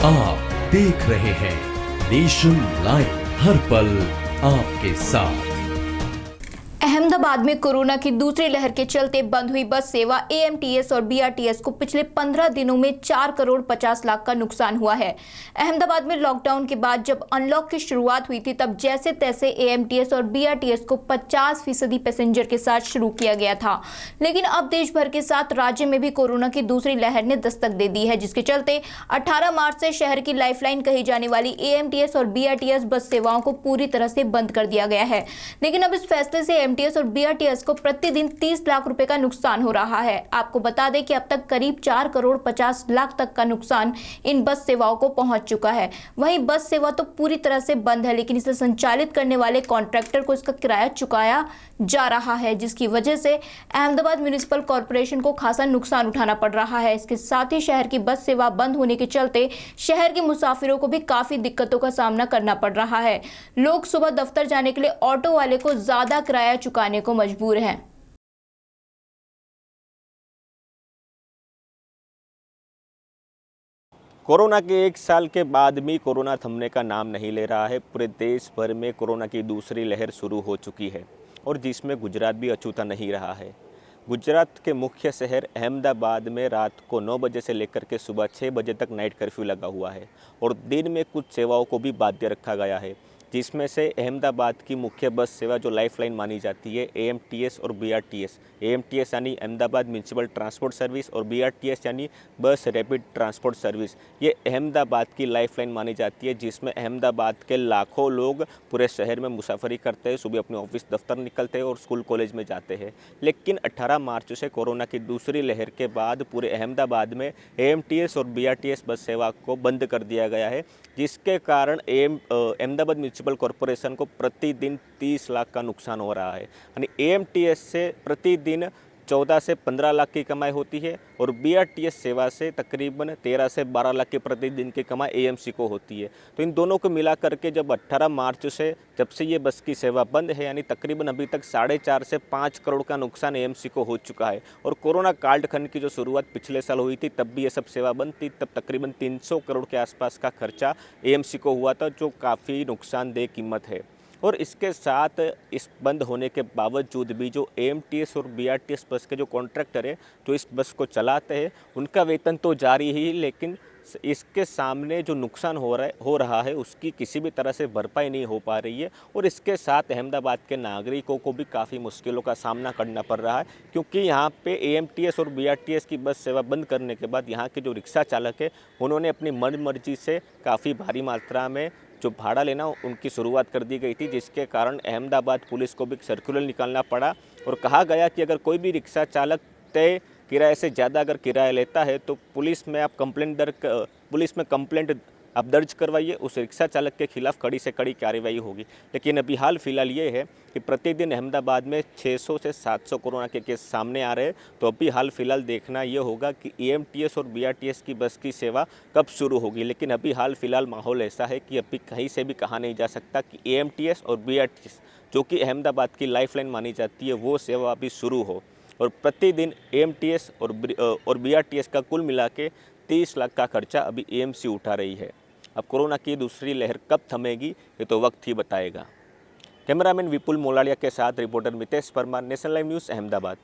आप देख रहे हैं नेशन लाइव, हर पल आपके साथ। अहमदाबाद में कोरोना की दूसरी लहर के चलते बंद हुई बस सेवा एएमटीएस और बीआरटीएस को पिछले 15 दिनों में 4 करोड़ 50 लाख का नुकसान हुआ है। अहमदाबाद में लॉकडाउन के बाद जब अनलॉक की शुरुआत हुई थी तब जैसे तैसे एएमटीएस और बीआरटीएस को 50% पैसेंजर के साथ शुरू किया गया था, लेकिन अब देश भर के साथ राज्य में भी कोरोना की दूसरी लहर ने दस्तक दे दी है, जिसके चलते 18 मार्च से शहर की लाइफलाइन कही जाने वाली एएमटीएस और बीआरटीएस बस सेवाओं को पूरी तरह से बंद कर दिया गया है। लेकिन अब इस फैसले से एएमटीएस और बीआरटीएस को प्रतिदिन 30 लाख रुपए का नुकसान हो रहा है। आपको बता दें कि अब तक करीब 4 करोड़ 50 लाख तक का नुकसान इन बस सेवाओं को पहुंच चुका है। वहीं बस सेवा तो पूरी तरह से बंद है, लेकिन इसे संचालित करने वाले कॉन्ट्रैक्टर को इसका किराया चुकाया जा रहा है, जिसकी वजह से अहमदाबाद म्युनिसिपल कॉर्पोरेशन को खासा नुकसान उठाना पड़ रहा है। इसके साथ ही शहर की बस सेवा बंद होने के चलते शहर के मुसाफिरों को भी काफी दिक्कतों का सामना करना पड़ रहा है। लोग सुबह दफ्तर जाने के लिए ऑटो वाले को ज्यादा किराया चुकाने को मजबूर हैं। कोरोना के 1 साल के बाद भी कोरोना थमने का नाम नहीं ले रहा है। पूरे देश भर में कोरोना की दूसरी लहर शुरू हो चुकी है और जिसमें गुजरात भी अछूता नहीं रहा है। गुजरात के मुख्य शहर अहमदाबाद में रात को 9 बजे से लेकर के सुबह 6 बजे तक नाइट कर्फ्यू लगा हुआ है और दिन में कुछ सेवाओं को भी बाध्य रखा गया है, जिसमें से अहमदाबाद की मुख्य बस सेवा जो लाइफलाइन मानी जाती है एएमटीएस और बीआरटीएस। एएमटीएस यानी अहमदाबाद म्युनिसिपल ट्रांसपोर्ट सर्विस और बीआरटीएस यानी बस रैपिड ट्रांसपोर्ट सर्विस, ये अहमदाबाद की लाइफलाइन मानी जाती है, जिसमें अहमदाबाद के लाखों लोग पूरे शहर में मुसाफरी करते हैं, सुबह अपने ऑफिस दफ्तर निकलते हैं और स्कूल कॉलेज में जाते हैं। लेकिन 18 मार्च से कोरोना की दूसरी लहर के बाद पूरे अहमदाबाद में एएमटीएस और बीआरटीएस बस सेवा को बंद कर दिया गया है, जिसके कारण अहमदाबाद म्युनिसिपल कॉर्पोरेशन को प्रतिदिन 30 लाख का नुकसान हो रहा है। यानी एएमटीएस से प्रतिदिन 14 से 15 लाख की कमाई होती है और बीआरटीएस सेवा से तकरीबन 13 से 12 लाख की प्रतिदिन की कमाई एएमसी को होती है। तो इन दोनों को मिला करके जब 18 मार्च से जब से ये बस की सेवा बंद है, यानी तकरीबन अभी तक 4.5 से 5 करोड़ का नुकसान एएमसी को हो चुका है। और कोरोना कालखंड की जो शुरुआत पिछले साल हुई थी तब भी ये सब सेवा बंद थी, तब तकरीबन 300 करोड़ के आसपास का खर्चा एएमसी को हुआ था, जो काफ़ी नुकसानदेह कीमत है। और इसके साथ इस बंद होने के बावजूद भी जो एएमटीएस और बीआरटीएस बस के जो कॉन्ट्रैक्टर है जो इस बस को चलाते हैं, उनका वेतन तो जारी ही, लेकिन इसके सामने जो नुकसान हो रहा है उसकी किसी भी तरह से भरपाई नहीं हो पा रही है। और इसके साथ अहमदाबाद के नागरिकों को भी काफ़ी मुश्किलों का सामना करना पड़ रहा है, क्योंकि यहाँ पे एएमटीएस और बीआरटीएस की बस सेवा बंद करने के बाद यहाँ के जो रिक्शा चालक है उन्होंने अपनी मनमर्जी से काफ़ी भारी मात्रा में जो भाड़ा लेना उनकी शुरुआत कर दी गई थी, जिसके कारण अहमदाबाद पुलिस को भी सर्कुलर निकालना पड़ा और कहा गया कि अगर कोई भी रिक्शा चालक तय किराए से ज़्यादा अगर किराया लेता है तो पुलिस में कंप्लेंट आप दर्ज करवाइए, उस रिक्शा चालक के खिलाफ कड़ी से कड़ी कार्रवाई होगी। लेकिन अभी हाल फिलहाल ये है कि प्रतिदिन अहमदाबाद में 600 से 700 कोरोना के केस सामने आ रहे हैं। तो अभी हाल फिलहाल देखना ये होगा कि एएमटीएस और बीआरटीएस की बस की सेवा कब शुरू होगी। लेकिन अभी हाल फिलहाल माहौल ऐसा है कि अभी कहीं से भी कहा नहीं जा सकता कि एएमटीएस और बीआरटीएस जो कि अहमदाबाद की लाइफलाइन मानी जाती है वो सेवा अभी शुरू हो। और प्रतिदिन एएमटीएस और बीआरटीएस का कुल मिला के 30 लाख का खर्चा अभी एएमसी उठा रही है। अब कोरोना की दूसरी लहर कब थमेगी ये तो वक्त ही बताएगा। कैमरामैन विपुल मोलाड़िया के साथ reporter Mitesh Parmar, national live news, Ahmedabad.